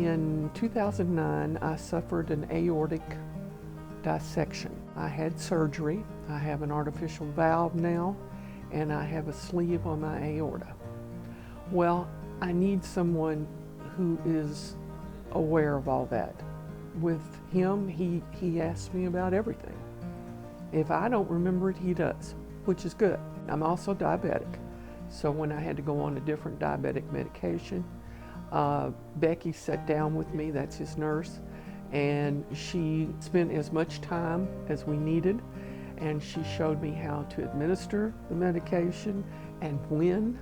In 2009, I suffered an aortic dissection. I had surgery. I have an artificial valve now, and I have a sleeve on my aorta. Well, I need someone who is aware of all that. With him, he asks me about everything. If I don't remember it, he does, which is good. I'm also diabetic, so when I had to go on a different diabetic medication, Becky sat down with me, that's his nurse, and she spent as much time as we needed, and she showed me how to administer the medication and when,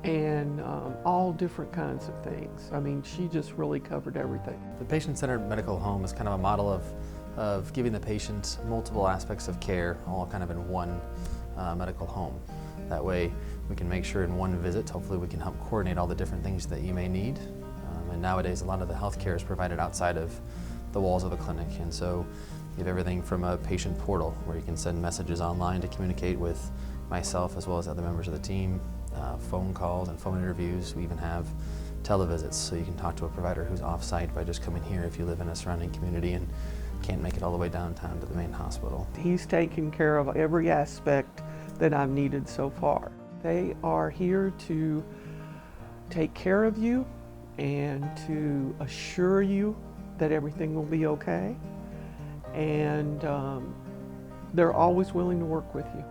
and all different kinds of things. I mean, she just really covered everything. The patient-centered medical home is kind of a model of giving the patient multiple aspects of care, all kind of in one medical home. That way we can make sure in one visit, hopefully we can help coordinate all the different things that you may need. And nowadays a lot of the health care is provided outside of the walls of a clinic, and so you have everything from a patient portal where you can send messages online to communicate with myself as well as other members of the team, phone calls and phone interviews. We even have televisits, so you can talk to a provider who's off-site by just coming here if you live in a surrounding community and can't make it all the way downtown to the main hospital. He's taken care of every aspect that I've needed so far. They are here to take care of you and to assure you that everything will be okay, and they're always willing to work with you.